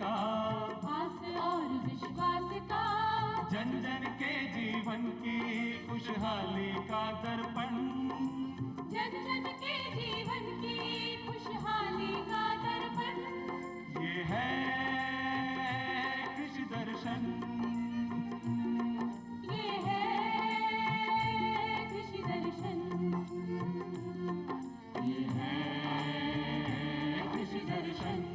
का, आस और विश्वास का, जन जन के जीवन की खुशहाली का दर्पण, जन जन के जीवन की खुशहाली का दर्पण, ये है कृषि दर्शन, ये है कृषि दर्शन, ये है कृषि दर्शन।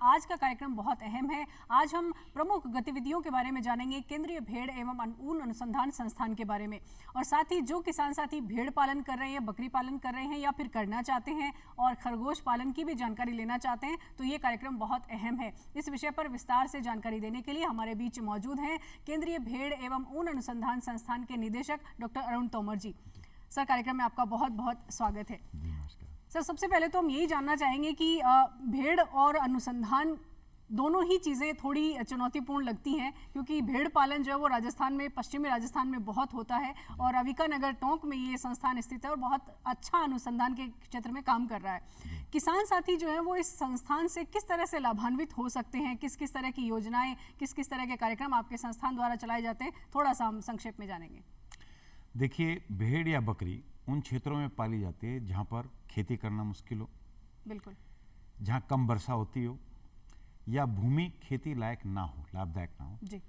आज का कार्यक्रम बहुत अहम है। आज हम प्रमुख गतिविधियों के बारे में जानेंगे, केंद्रीय भेड़ एवं ऊन अनुसंधान संस्थान के बारे में, और साथ ही जो किसान साथी भेड़ पालन कर रहे हैं, बकरी पालन कर रहे हैं या फिर करना चाहते हैं और खरगोश पालन की भी जानकारी लेना चाहते हैं, तो ये कार्यक्रम बहुत अहम है। इस विषय पर विस्तार से जानकारी देने के लिए हमारे बीच मौजूद हैं केंद्रीय भेड़ एवं ऊन अनुसंधान संस्थान के निदेशक डॉक्टर अरुण तोमर जी। सर, कार्यक्रम में आपका बहुत बहुत स्वागत है। सर, सबसे पहले तो हम यही जानना चाहेंगे कि भेड़ और अनुसंधान दोनों ही चीज़ें थोड़ी चुनौतीपूर्ण लगती हैं, क्योंकि भेड़ पालन जो है वो राजस्थान में, पश्चिमी राजस्थान में बहुत होता है और अविका नगर टोंक में ये संस्थान स्थित है और बहुत अच्छा अनुसंधान के क्षेत्र में काम कर रहा है। किसान साथी जो है वो इस संस्थान से किस तरह से लाभान्वित हो सकते हैं, किस किस तरह की योजनाएं, किस किस तरह के कार्यक्रम आपके संस्थान द्वारा चलाए जाते हैं, थोड़ा सा हम संक्षेप में जानेंगे। देखिए, भेड़ या बकरी उन क्षेत्रों में पाली जाती है जहाँ पर खेती करना मुश्किल हो, बिल्कुल, जहाँ कम वर्षा होती हो या भूमि खेती लायक ना हो, लाभदायक ना हो जी।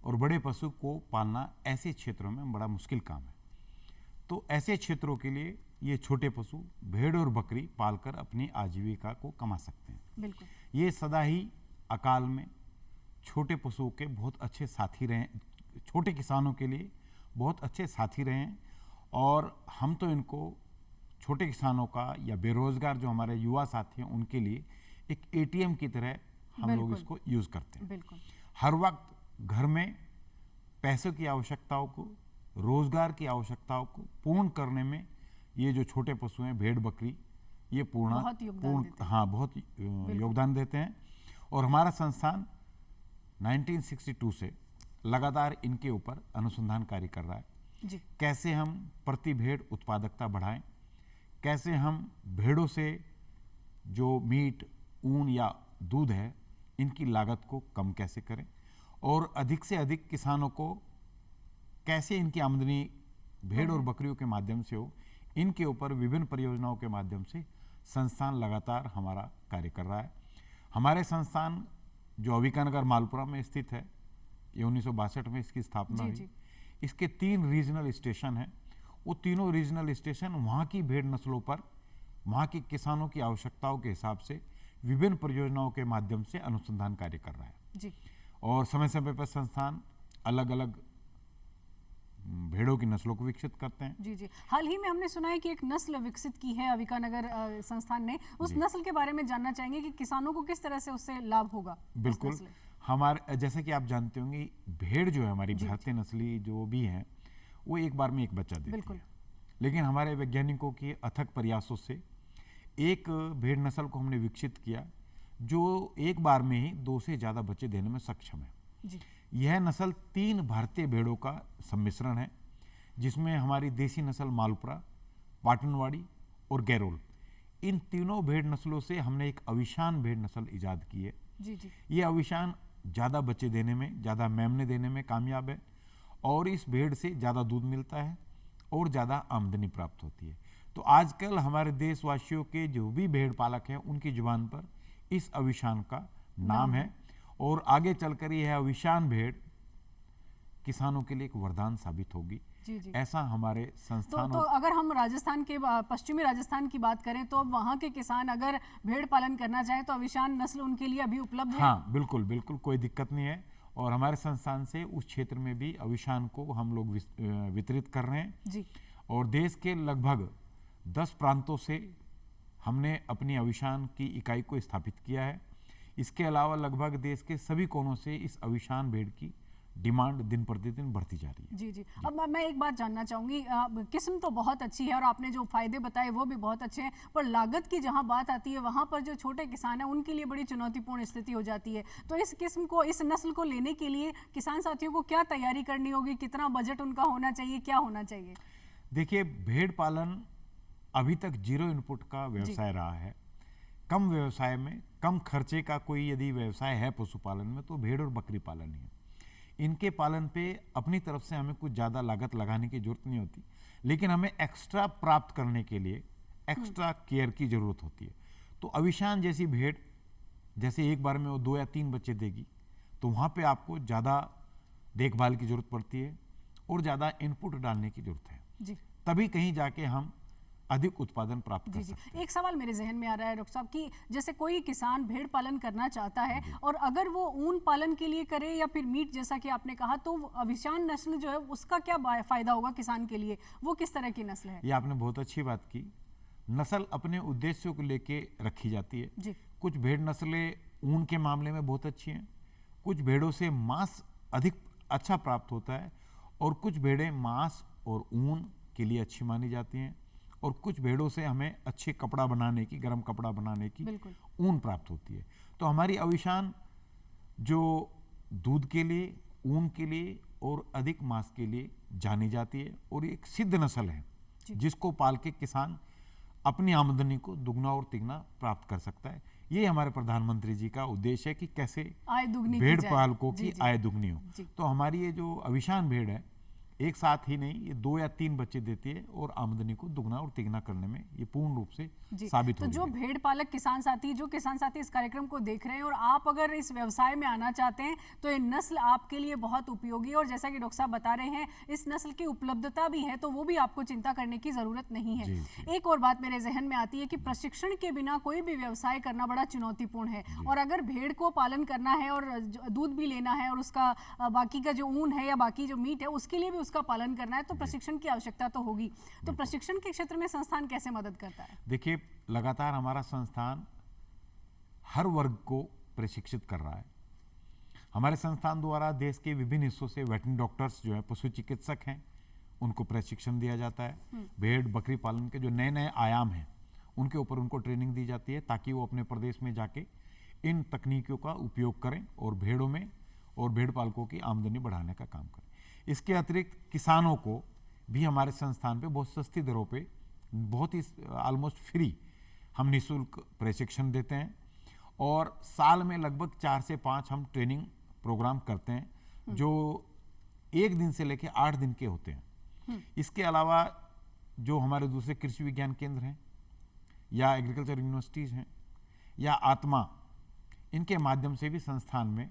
और बड़े पशु को पालना ऐसे क्षेत्रों में बड़ा मुश्किल काम है। तो ऐसे क्षेत्रों के लिए ये छोटे पशु भेड़ और बकरी पालकर अपनी आजीविका को कमा सकते हैं। बिल्कुल, ये सदा ही अकाल में छोटे पशुओं के बहुत अच्छे साथी रहे, छोटे किसानों के लिए बहुत अच्छे साथी रहे हैं और हम तो इनको छोटे किसानों का या बेरोजगार जो हमारे युवा साथी हैं उनके लिए एक एटीएम की तरह हम लोग बिल्कुल। इसको यूज करते हैं। बिल्कुल, हर वक्त घर में पैसों की आवश्यकताओं को, रोजगार की आवश्यकताओं को पूर्ण करने में ये जो छोटे पशु हैं, भेड़ बकरी, ये बहुत योगदान देते हैं। हाँ, बहुत योगदान देते हैं। और हमारा संस्थान 1962 से लगातार इनके ऊपर अनुसंधान कार्य कर रहा है। जी, कैसे हम प्रति भेड़ उत्पादकता बढ़ाएं, कैसे हम भेड़ों से जो मीट, ऊन या दूध है, इनकी लागत को कम कैसे करें और अधिक से अधिक किसानों को कैसे इनकी आमदनी भेड़ और बकरियों के माध्यम से हो, इनके ऊपर विभिन्न परियोजनाओं के माध्यम से संस्थान लगातार हमारा कार्य कर रहा है। हमारे संस्थान जो अविका नगर मालपुरा में स्थित है, ये 1962 में इसकी स्थापना जी, हुई। जी। इसके 3 रीजनल स्टेशन हैं। वो तीनों रीजनल स्टेशन वहाँ की भेड़ नस्लों पर, वहाँ के किसानों की आवश्यकताओं के हिसाब से विभिन्न परियोजनाओं के माध्यम से अनुसंधान कार्य कर रहा है। जी, और समय समय पर संस्थान अलग अलग भेड़ों की नस्लों को विकसित करते हैं। जी, जी। हाल ही में हमने सुना है कि एक नस्ल विकसित की है अविका नगर संस्थान ने, उस जी। नस्ल के बारे में जानना चाहेंगे कि किसानों को किस तरह से उससे लाभ होगा। उस बिल्कुल, नस्ल। हमारे जैसे कि आप जानते होंगे, भेड़ जो है हमारी जी, भारतीय नस्ली जो भी हैं, वो एक बार में एक बच्चा देती बिल्कुल। है। लेकिन हमारे वैज्ञानिकों के अथक प्रयासों से एक भेड़ नस्ल को हमने विकसित किया जो एक बार में ही 2 से ज़्यादा बच्चे देने में सक्षम है। जी, यह नस्ल 3 भारतीय भेड़ों का सम्मिश्रण है, जिसमें हमारी देसी नस्ल मालपुरा, पाटनवाड़ी और गैरोल, इन तीनों भेड़ नस्लों से हमने एक अविशान भेड़ नस्ल इजाद की है। जी, जी, ये अविशान ज़्यादा बच्चे देने में, ज़्यादा मेमने देने में कामयाब है और इस भेड़ से ज़्यादा दूध मिलता है और ज़्यादा आमदनी प्राप्त होती है। तो आजकल हमारे देशवासियों के जो भी भेड़ पालक हैं, उनकी जुबान पर इस अविशान का नाम है और आगे चलकर यह अविशान भेड़ किसानों के लिए एक वरदान साबित होगी। जी, जी। ऐसा हमारे संस्थान तो अगर हम राजस्थान के पश्चिमी राजस्थान की बात करें तो अब वहाँ के किसान अगर भेड़ पालन करना चाहें तो अविशान नस्ल उनके लिए अभी उपलब्ध है। हाँ, बिल्कुल बिल्कुल, कोई दिक्कत नहीं है। और हमारे संस्थान से उस क्षेत्र में भी अविशान को हम लोग वितरित कर रहे हैं। जी, और देश के लगभग 10 प्रांतों से हमने अपनी अविशान की इकाई को स्थापित किया है। इसके अलावा लगभग देश के सभी कोनों से इस अविशान भेड़ की डिमांड दिन प्रतिदिन बढ़ती जा रही है। जी, जी। अब मैं एक बात जानना चाहूँगी, किस्म तो बहुत अच्छी है और आपने जो फायदे बताए वो भी बहुत अच्छे हैं, पर लागत की जहाँ बात आती है वहाँ पर जो छोटे किसान हैं उनके लिए बड़ी चुनौतीपूर्ण स्थिति हो जाती है। तो इस किस्म को, इस नस्ल को लेने के लिए किसान साथियों को क्या तैयारी करनी होगी, कितना बजट उनका होना चाहिए, क्या होना चाहिए? देखिए, भेड़ पालन अभी तक 0 इनपुट का व्यवसाय रहा है। कम व्यवसाय में कम खर्चे का कोई यदि व्यवसाय है पशुपालन में तो भेड़ और बकरी पालन ही है। इनके पालन पे अपनी तरफ से हमें कुछ ज़्यादा लागत लगाने की जरूरत नहीं होती, लेकिन हमें एक्स्ट्रा प्राप्त करने के लिए एक्स्ट्रा केयर की जरूरत होती है। तो अविशान जैसी भेड़ जैसे एक बार में वो 2 या 3 बच्चे देगी, तो वहाँ पे आपको ज़्यादा देखभाल की जरूरत पड़ती है और ज़्यादा इनपुट डालने की जरूरत है जी तभी कहीं जाके हम अधिक उत्पादन प्राप्त कर जी सकते जी। एक सवाल मेरे जहन में आ रहा है डॉक्टर साहब कि जैसे कोई किसान भेड़ पालन करना चाहता है और अगर वो ऊन पालन के लिए करे या फिर मीट जैसा कि आपने कहा, तो अविशान नस्ल जो है उसका क्या फायदा होगा किसान के लिए? वो किस तरह की नस्ल है? ये आपने बहुत अच्छी बात की। नस्ल अपने उद्देश्यों को लेके रखी जाती है जी कुछ भेड़ नस्लें ऊन के मामले में बहुत अच्छी हैं, कुछ भेड़ों से मांस अधिक अच्छा प्राप्त होता है और कुछ भेड़ें मांस और ऊन के लिए अच्छी मानी जाती हैं और कुछ भेड़ों से हमें अच्छे कपड़ा बनाने की, गर्म कपड़ा बनाने की बिल्कुल। ऊन प्राप्त होती है। तो हमारी अविशान जो दूध के लिए, ऊन के लिए और अधिक मांस के लिए जानी जाती है और एक सिद्ध नस्ल है जिसको पाल के किसान अपनी आमदनी को दुगना और तिगना प्राप्त कर सकता है। ये हमारे प्रधानमंत्री जी का उद्देश्य है कि कैसे आय दुगनी की भेड़ जाए। पालकों जी, की जी। आय दुगनी हो। जी। तो हमारी ये जो अविशान भेड़ है एक साथ ही नहीं, ये 2 या 3 बच्चे देती है और आमदनी को दुगना और तिगना करने में ये पूर्ण रूप से जी। साबित तो हो जो रही है। भेड़ पालक किसान साथी, जो किसान साथी इस कार्यक्रम को देख रहे हैं और आप अगर इस व्यवसाय में आना चाहते हैं तो ये नस्ल आपके लिए बहुत उपयोगी है। और जैसा कि डॉक्टर साहब बता रहे हैं इस नस्ल की उपलब्धता भी है, तो वो भी आपको चिंता करने की जरूरत नहीं है। जी, एक और बात मेरे जहन में आती है कि प्रशिक्षण के बिना कोई भी व्यवसाय करना बड़ा चुनौतीपूर्ण है और अगर भेड़ को पालन करना है और दूध भी लेना है और उसका बाकी का जो ऊन है या बाकी जो मीट है उसके लिए भी उसका पालन करना है, तो प्रशिक्षण की आवश्यकता तो होगी। तो प्रशिक्षण के क्षेत्र में संस्थान कैसे मदद करता है? देखिए, लगातार हमारा संस्थान हर वर्ग को प्रशिक्षित कर रहा है। हमारे संस्थान द्वारा देश के विभिन्न हिस्सों से वेटरनरी डॉक्टर्स जो है, पशु चिकित्सक हैं, उनको प्रशिक्षण दिया जाता है। भेड़ बकरी पालन के जो नए नए आयाम हैं उनके ऊपर उनको ट्रेनिंग दी जाती है ताकि वो अपने प्रदेश में जाके इन तकनीकों का उपयोग करें और भेड़ों में और भेड़ पालकों की आमदनी बढ़ाने का काम करें। इसके अतिरिक्त किसानों को भी हमारे संस्थान पे बहुत सस्ती दरों पे, बहुत ही ऑलमोस्ट फ्री हम निःशुल्क प्रशिक्षण देते हैं और साल में लगभग 4 से 5 हम ट्रेनिंग प्रोग्राम करते हैं जो 1 दिन से लेकर 8 दिन के होते हैं। इसके अलावा जो हमारे दूसरे कृषि विज्ञान केंद्र हैं या एग्रीकल्चर यूनिवर्सिटीज़ हैं या आत्मा, इनके माध्यम से भी संस्थान में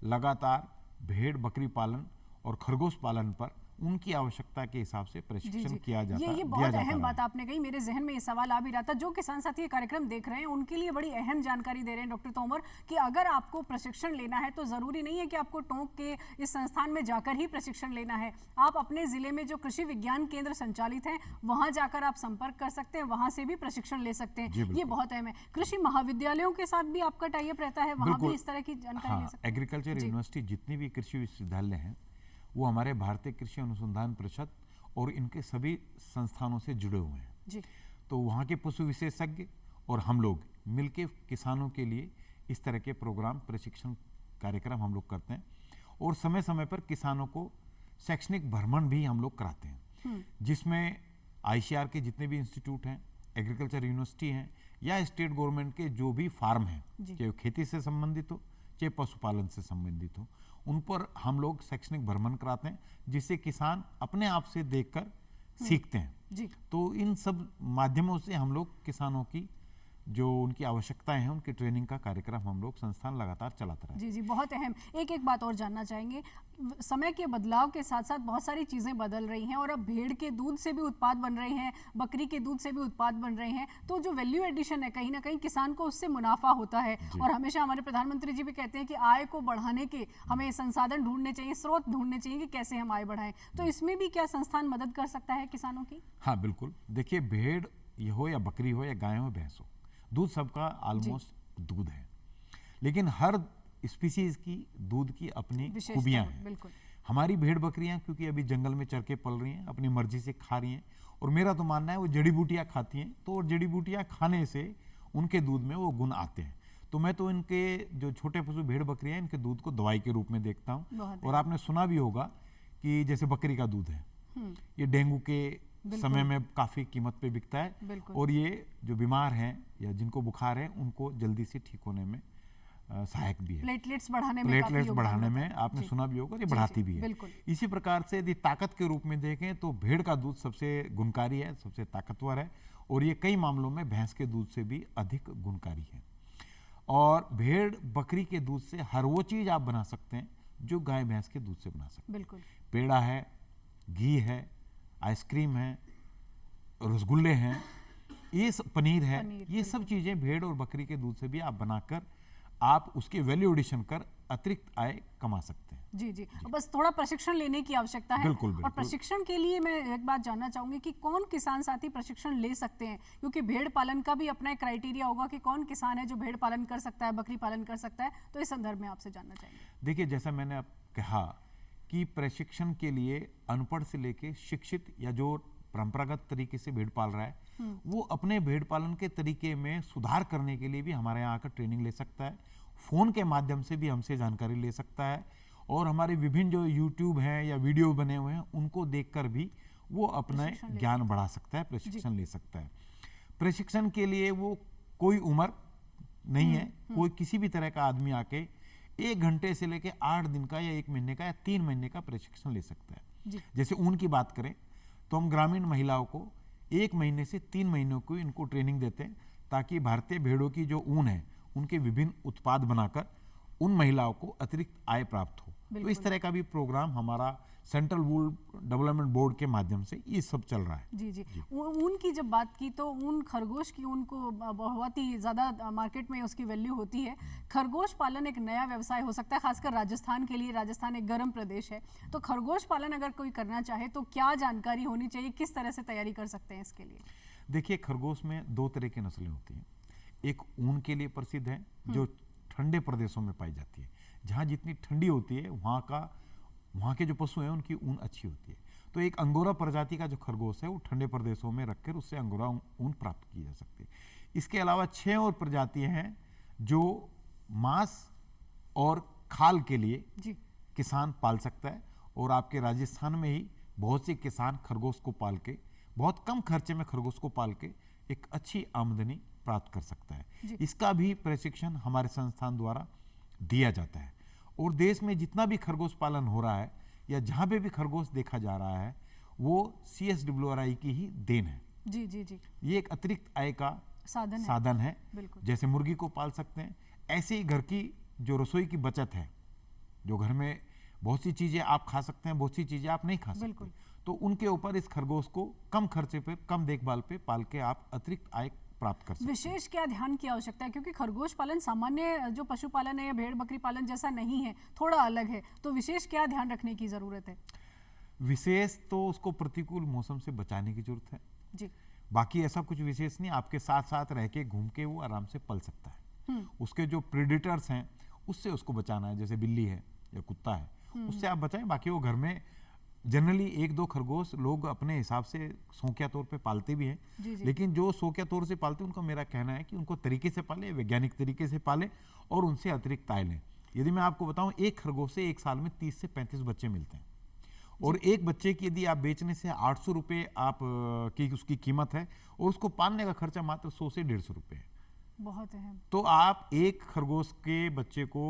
लगातार भेड़ बकरी पालन और खरगोश पालन पर उनकी आवश्यकता के हिसाब से प्रशिक्षण किया जाता है। ये बहुत अहम बात आपने कही। मेरे जहन में ये सवाल आ भी रहा था, जो किसान साथी ये कार्यक्रम देख रहे हैं उनके लिए बड़ी अहम जानकारी दे रहे हैं डॉक्टर तोमर कि अगर आपको प्रशिक्षण लेना है तो जरूरी नहीं है कि आपको टोंक के इस संस्थान में जाकर ही प्रशिक्षण लेना है। आप अपने जिले में जो कृषि विज्ञान केंद्र संचालित है वहां जाकर आप संपर्क कर सकते हैं, वहां से भी प्रशिक्षण ले सकते हैं। ये बहुत अहम है। कृषि महाविद्यालयों के साथ भी आपका टाइप रहता है, वहां भी इस तरह की जानकारी ले सकते हैं। एग्रीकल्चर यूनिवर्सिटी जितनी भी कृषि विश्वविद्यालय हैं वो हमारे भारतीय कृषि अनुसंधान परिषद और इनके सभी संस्थानों से जुड़े हुए हैं जी। तो वहाँ के पशु विशेषज्ञ और हम लोग मिलके किसानों के लिए इस तरह के प्रोग्राम, प्रशिक्षण कार्यक्रम हम लोग करते हैं और समय समय पर किसानों को शैक्षणिक भ्रमण भी हम लोग कराते हैं जिसमें ICAR के जितने भी इंस्टीट्यूट हैं, एग्रीकल्चर यूनिवर्सिटी हैं या स्टेट गवर्नमेंट के जो भी फार्म हैं, चाहे खेती से संबंधित हो चाहे पशुपालन से संबंधित हो, उन पर हम लोग शैक्षणिक भ्रमण कराते हैं जिससे किसान अपने आप से देखकर सीखते हैं जी। तो इन सब माध्यमों से हम लोग किसानों की जो उनकी आवश्यकताएं हैं उनकी ट्रेनिंग का कार्यक्रम हम लोग संस्थान लगातार चलाते रहते हैं। जी जी, बहुत अहम। एक बात और जानना चाहेंगे, समय के बदलाव के साथ साथ बहुत सारी चीज़ें बदल रही हैं और अब भेड़ के दूध से भी उत्पाद बन रहे हैं, बकरी के दूध से भी उत्पाद बन रहे हैं, तो जो वैल्यू एडिशन है कहीं ना कहीं किसान को उससे मुनाफा होता है। और हमेशा हमारे प्रधानमंत्री जी भी कहते हैं कि आय को बढ़ाने के हमें संसाधन ढूंढने चाहिए, स्रोत ढूंढने चाहिए कि कैसे हम आय बढ़ाएं। तो इसमें भी क्या संस्थान मदद कर सकता है किसानों की? हाँ बिल्कुल। देखिए, भेड़ ये हो या बकरी हो या गाय हो भैंस हो, दूध सबका ऑलमोस्ट दूध है, लेकिन हर स्पीसीज की दूध की अपनी खूबियां हैं। बिल्कुल। हमारी भेड़ बकरियां क्योंकि अभी जंगल में चर के पल रही हैं, अपनी मर्जी से खा रही हैं और मेरा तो मानना है वो जड़ी बूटियां खाती हैं, तो जड़ी बूटियां खाने से उनके दूध में वो गुण आते हैं। तो मैं तो इनके जो छोटे पशु भेड़ बकरियां इनके दूध को दवाई के रूप में देखता हूँ। और आपने सुना भी होगा कि जैसे बकरी का दूध है, ये डेंगू के समय में काफ़ी कीमत पे बिकता है, बिल्कुल। और ये जो बीमार हैं या जिनको बुखार है उनको जल्दी से ठीक होने में सहायक भी है। प्लेटलेट्स बढ़ाने में प्लेटलेट्स बढ़ाने में आपने जी। सुना भी होगा, ये जी, बढ़ाती जी, भी है। बिल्कुल। इसी प्रकार से यदि ताकत के रूप में देखें तो भेड़ का दूध सबसे गुणकारी है, सबसे ताकतवर है, और ये कई मामलों में भैंस के दूध से भी अधिक गुणकारी है। और भेड़ बकरी के दूध से हर वो चीज़ आप बना सकते हैं जो गाय भैंस के दूध से बना सकते हैं। बिल्कुल। पेड़ा है, घी है, आइसक्रीम है, रसगुल्ले हैं, पनीर है, पनीर, ये सब चीज़ें भेड़ और बकरी के दूध से भी आप बनाकर आप उसके वैल्यू एडिशन कर अतिरिक्त आय कमा सकते हैं। जी जी, बस थोड़ा प्रशिक्षण लेने की आवश्यकता है। बिल्कुल, और बिल्कुल। प्रशिक्षण के लिए मैं एक बात जानना चाहूंगी कि कौन किसान साथी प्रशिक्षण ले सकते हैं, क्योंकि भेड़ पालन का भी अपना एक क्राइटेरिया होगा कि कौन किसान है जो भेड़ पालन कर सकता है, बकरी पालन कर सकता है, तो इस संदर्भ में आपसे जानना चाहेंगे। देखिए, जैसा मैंने अब कहा कि प्रशिक्षण के लिए अनपढ़ से लेके शिक्षित या जो परंपरागत तरीके से भेड़ पाल रहा है वो अपने भेड़ पालन के तरीके में सुधार करने के लिए भी हमारे यहाँ आकर ट्रेनिंग ले सकता है, फोन के माध्यम से भी हमसे जानकारी ले सकता है, और हमारे विभिन्न जो यूट्यूब हैं या वीडियो बने हुए हैं उनको देखकर भी वो अपना ज्ञान बढ़ा सकता है, प्रशिक्षण ले सकता है। प्रशिक्षण के लिए वो कोई उम्र नहीं है, कोई किसी भी तरह का आदमी आके 1 घंटे से लेके 8 दिन का या 1 महीने का या 3 महीने का प्रशिक्षण ले सकता है। जैसे ऊन की बात करें तो हम ग्रामीण महिलाओं को 1 महीने से 3 महीनों की इनको ट्रेनिंग देते हैं, ताकि भारतीय भेड़ों की जो ऊन है उनके विभिन्न उत्पाद बनाकर उन महिलाओं को अतिरिक्त आय प्राप्त हो। तो इस तरह का भी प्रोग्राम हमारा सेंट्रल वूल डेवलपमेंट बोर्ड के माध्यम से ये सब चल रहा है। जी जी, ऊन की जब बात की तो ऊन, खरगोश की ऊन को बहुत ही ज़्यादा मार्केट में उसकी वैल्यू होती है। खरगोश पालन एक नया व्यवसाय हो सकता है, खासकर राजस्थान के लिए। राजस्थान एक गर्म प्रदेश है, तो खरगोश पालन अगर कोई करना चाहे तो क्या जानकारी होनी चाहिए, किस तरह से तैयारी कर सकते हैं इसके लिए? देखिए, खरगोश में 2 तरह की नस्लें होती हैं। एक ऊन के लिए प्रसिद्ध है जो ठंडे प्रदेशों में पाई जाती है, जहाँ जितनी ठंडी होती है वहाँ के जो पशु हैं उनकी ऊन अच्छी होती है। तो एक अंगोरा प्रजाति का जो खरगोश है वो ठंडे प्रदेशों में रखकर उससे अंगोरा ऊन प्राप्त की जा सकती है। इसके अलावा 6 और प्रजातियां हैं जो मांस और खाल के लिए किसान पाल सकता है, और आपके राजस्थान में ही बहुत से किसान खरगोश को पाल के बहुत कम खर्चे में खरगोश को पाल के एक अच्छी आमदनी प्राप्त कर सकता है। इसका भी प्रशिक्षण हमारे संस्थान द्वारा दिया जाता है, और देश में जितना भी खरगोश पालन हो रहा है या जहाँ पे भी खरगोश देखा जा रहा है वो CSWRI की ही देन है। जी जी जी, ये एक अतिरिक्त आय का साधन है। बिल्कुल। जैसे मुर्गी को पाल सकते हैं, ऐसे ही घर की जो रसोई की बचत है, जो घर में बहुत सी चीजें आप खा सकते हैं, बहुत सी चीजें आप नहीं खा सकते, तो उनके ऊपर इस खरगोश को कम खर्चे पे, कम देखभाल पे पाल के आप अतिरिक्त आय प्राप्त कर सकते हैं। विशेष क्या ध्यान की आवश्यकता है, क्योंकि खरगोश पालन सामान्य जो पशुपालन है या भेड़ बकरी पालन जैसा नहीं है, थोड़ा अलग है, तो विशेष क्या ध्यान रखने की जरूरत है? विशेष तो उसको प्रतिकूल मौसम से बचाने की जरूरत है जी। बाकी ऐसा कुछ विशेष नहीं, आपके साथ साथ रह के घूम के वो आराम से पल सकता है। उसके जो प्रेडिटर्स हैं उससे उसको बचाना है, जैसे बिल्ली है या कुत्ता है, उससे आप बचाएं। बाकी वो घर में जनरली 1-2 खरगोश लोग अपने हिसाब से शौकिया तौर पे पालते भी हैं, लेकिन जो शौकिया तौर से पालते हैं उनको मेरा कहना है कि उनको तरीके से पाले, वैज्ञानिक तरीके से पाले, और उनसे अतिरिक्त आय लें। यदि मैं आपको बताऊं, एक खरगोश से एक साल में 30 से 35 बच्चे मिलते हैं, और एक बच्चे की यदि आप बेचने से 800 रुपये आप की उसकी कीमत है, और उसको पालने का खर्चा मात्र 100 से 150 रुपये है। बहुत है। तो आप एक खरगोश के बच्चे को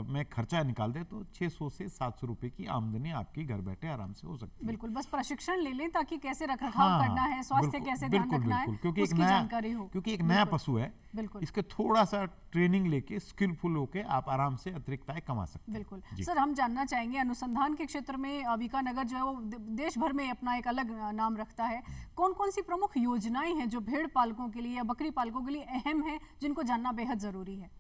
में खर्चा निकाल दे तो 600 से 700 रुपए की आमदनी आपकी घर बैठे आराम से हो सकती है। बिल्कुल, बस प्रशिक्षण ले लें ताकि कैसे रखरखाव करना है, स्वास्थ्य कैसे ध्यान रखना है, क्योंकि उसकी जानकारी हो। क्योंकि एक नया पशु है, बिल्कुल, इसके थोड़ा सा ट्रेनिंग लेके स्किलफुल होके आप आराम से अतिरिक्त आय कमा सकते हैं। बिल्कुल। सर, हम जानना चाहेंगे, अनुसंधान के क्षेत्र में बीकानेर जो है वो देश भर में अपना एक अलग नाम रखता है। कौन कौन सी प्रमुख योजनाएं हैं जो भेड़ पालकों के लिए या बकरी पालकों के लिए अहम है, जिनको जानना बेहद जरूरी है?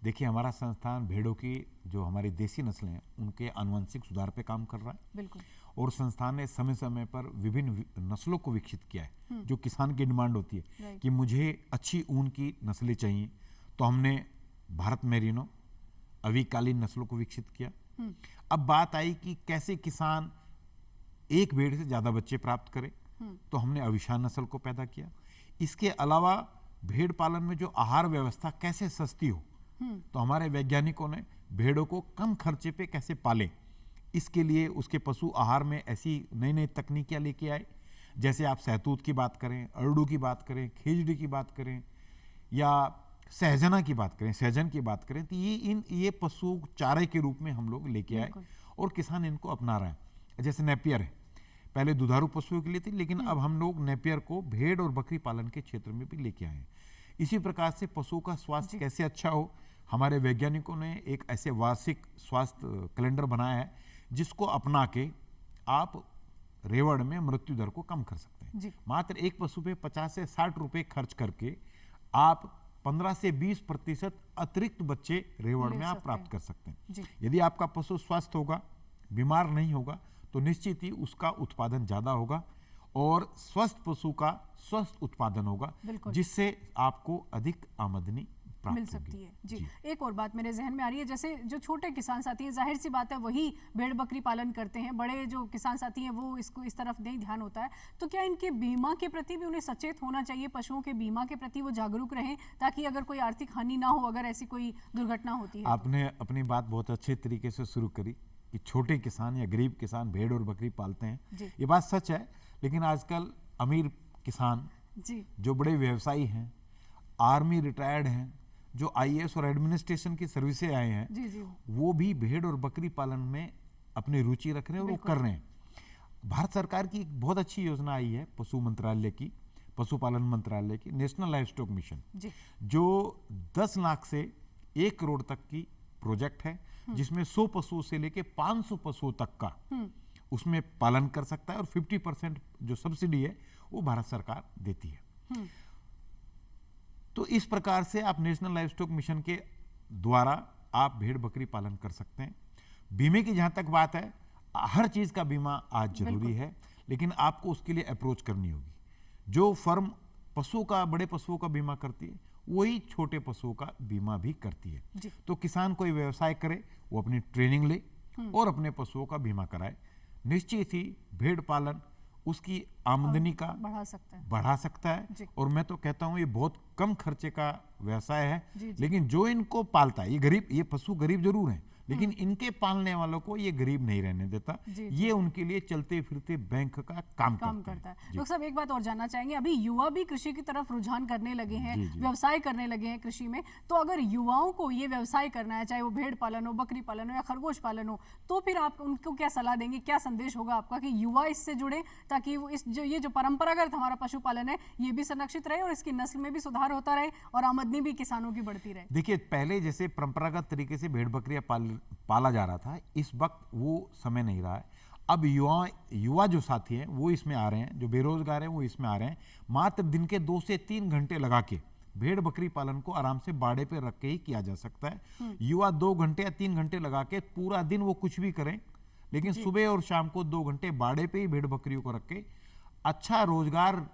देखिए, हमारा संस्थान भेड़ों की जो हमारी देसी नस्लें हैं उनके आनुवंशिक सुधार पे काम कर रहा है। बिल्कुल। और संस्थान ने समय समय पर विभिन्न नस्लों को विकसित किया है। जो किसान की डिमांड होती है कि मुझे अच्छी ऊन की नस्लें चाहिए, तो हमने भारत मेरिनो, अविकालीन नस्लों को विकसित किया। अब बात आई कि कैसे किसान एक भेड़ से ज्यादा बच्चे प्राप्त करे, तो हमने अविशान नस्ल को पैदा किया। इसके अलावा भेड़ पालन में जो आहार व्यवस्था कैसे सस्ती हो, तो हमारे वैज्ञानिकों ने भेड़ों को कम खर्चे पे कैसे पाले, इसके लिए उसके पशु आहार में ऐसी नई नई तकनीकियाँ लेके आए, जैसे आप सहतूत की बात करें, अरडू की बात करें, खिचड़ी की बात करें या सहजना की बात करें, सहजन की बात करें, तो ये पशु चारे के रूप में हम लोग लेके आए और किसान इनको अपना रहा है। जैसे नेपियर है, पहले दुधारू पशुओं के लिए थी, लेकिन अब हम लोग नेपियर को भेड़ और बकरी पालन के क्षेत्र में भी लेके आए हैं। इसी प्रकार से पशुओं का स्वास्थ्य कैसे अच्छा हो, हमारे वैज्ञानिकों ने एक ऐसे वार्षिक स्वास्थ्य कैलेंडर बनाया है जिसको अपना के आप रेवड़ में मृत्यु दर को कम कर सकते हैं। मात्र एक पशु पे 50 से 60 रुपए खर्च करके आप 15 से 20% अतिरिक्त बच्चे रेवड़ में आप प्राप्त कर सकते हैं। यदि आपका पशु स्वस्थ होगा, बीमार नहीं होगा, तो निश्चित ही उसका उत्पादन ज्यादा होगा और स्वस्थ पशु का स्वस्थ उत्पादन होगा, जिससे आपको अधिक आमदनी मिल सकती है। जी, एक और बात मेरे जहन में आ रही है, जैसे जो छोटे किसान साथी हैं, जाहिर सी बात है वही भेड़ बकरी पालन करते हैं, बड़े जो किसान साथी हैं वो इसको इस तरफ नहीं ध्यान होता है, तो क्या इनके बीमा के प्रति भी उन्हें सचेत होना चाहिए, पशुओं के बीमा के प्रति वो जागरूक रहें, ताकि अगर कोई आर्थिक हानि ना हो, अगर ऐसी कोई दुर्घटना होती है? आपने अपनी बात बहुत अच्छे तरीके से शुरू करी कि छोटे किसान या गरीब किसान भेड़ और बकरी पालते हैं, ये बात सच है। लेकिन आजकल अमीर किसान जो बड़े व्यवसायी हैं, आर्मी रिटायर्ड हैं, जो IAS और एडमिनिस्ट्रेशन की सर्विस से आए हैं, वो भी भेड़ और बकरी पालन में अपनी रुचि रख रहे हैं और वो कर रहे हैं। भारत सरकार की एक बहुत अच्छी योजना आई है पशु मंत्रालय की, पशुपालन मंत्रालय की, नेशनल लाइव स्टॉक मिशन, जो 10 लाख से 1 करोड़ तक की प्रोजेक्ट है, जिसमें 100 पशुओं से लेके 500 पशुओं तक का उसमें पालन कर सकता है और 50% जो सब्सिडी है वो भारत सरकार देती है। तो इस प्रकार से आप नेशनल लाइव स्टॉक मिशन के द्वारा आप भेड़ बकरी पालन कर सकते हैं। बीमे की जहां तक बात है, हर चीज का बीमा आज जरूरी है, लेकिन आपको उसके लिए अप्रोच करनी होगी। जो फर्म पशुओं का, बड़े पशुओं का बीमा करती है, वही छोटे पशुओं का बीमा भी करती है। तो किसान कोई व्यवसाय करे, वो अपनी ट्रेनिंग ले और अपने पशुओं का बीमा कराए। निश्चित ही भेड़ पालन उसकी आमदनी का बढ़ा सकता है और मैं तो कहता हूं ये बहुत कम खर्चे का व्यवसाय है। लेकिन जो इनको पालता है, ये पशु गरीब जरूर हैं, लेकिन इनके पालने वालों को ये गरीब नहीं रहने देता, ये उनके लिए चलते फिरते बैंक का काम करता है। डॉक्टर साहब, एक बात और जानना चाहेंगे, अभी युवा भी कृषि की तरफ रुझान करने लगे हैं, व्यवसाय करने लगे हैं कृषि में, तो अगर युवाओं को ये व्यवसाय करना है, चाहे वो भेड़ पालन हो, बकरी पालन हो या खरगोश पालन हो, तो फिर आप उनको क्या सलाह देंगे, क्या संदेश होगा आपका कि युवा इससे जुड़े, ताकि वो ये जो परंपरागत हमारा पशुपालन है ये भी संरक्षित रहे और इसकी नस्ल में भी सुधार होता रहे और आमदनी भी किसानों की बढ़ती रहे? देखिए, पहले जैसे परंपरागत तरीके से भेड़ बकरियां पाला जा रहा था, इस वक्त वो समय नहीं रहा है। अब युवा जो साथी हैं वो इसमें आ रहे हैं, जो बेरोजगार हैं वो इसमें आ रहे हैं। मात्र दिन के 2 से 3 घंटे लगा के भेड़ बकरी पालन को आराम से बाड़े पे रख के ही किया जा सकता है। युवा 2 घंटे या 3 घंटे लगा के पूरा दिन वो कुछ भी करें, लेकिन सुबह और शाम को 2 घंटे बाड़े पे ही भेड़ बकरियों को रख के अच्छा रोजगार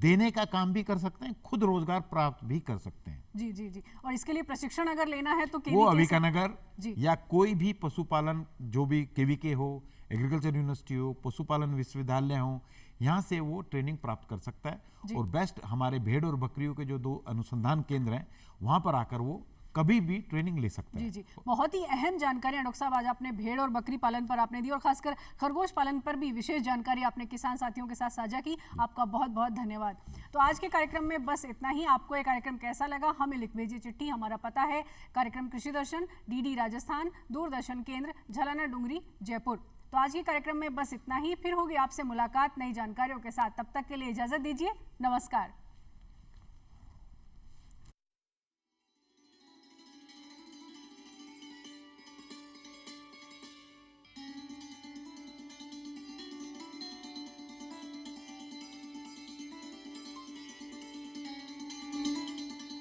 देने का काम भी कर सकते हैं, खुद रोजगार प्राप्त भी कर सकते हैं। जी। और इसके लिए प्रशिक्षण अगर लेना है तो वो अविकानगर या कोई भी पशुपालन, जो भी KVK हो, एग्रीकल्चर यूनिवर्सिटी हो, पशुपालन विश्वविद्यालय हो, यहाँ से वो ट्रेनिंग प्राप्त कर सकता है। और बेस्ट हमारे भेड़ और बकरियों के जो 2 अनुसंधान केंद्र हैं, वहां पर आकर वो कभी भी ट्रेनिंग ले सकते हैं। जी। बहुत ही अहम जानकारियां डॉक्टर साहब आज आपने भेड़ और बकरी पालन पर आपने दी और खासकर खरगोश पालन पर भी विशेष जानकारी आपने किसान साथियों के साथ साझा की। आपका बहुत बहुत धन्यवाद। तो आज के कार्यक्रम में बस इतना ही। आपको ये कार्यक्रम कैसा लगा हमें लिख भेजिए चिट्ठी। हमारा पता है कार्यक्रम कृषि दर्शन, DD राजस्थान, दूरदर्शन केंद्र, झलाना डुंगरी, जयपुर। तो आज के कार्यक्रम में बस इतना ही। फिर होगी आपसे मुलाकात नई जानकारियों के साथ। तब तक के लिए इजाजत दीजिए। नमस्कार।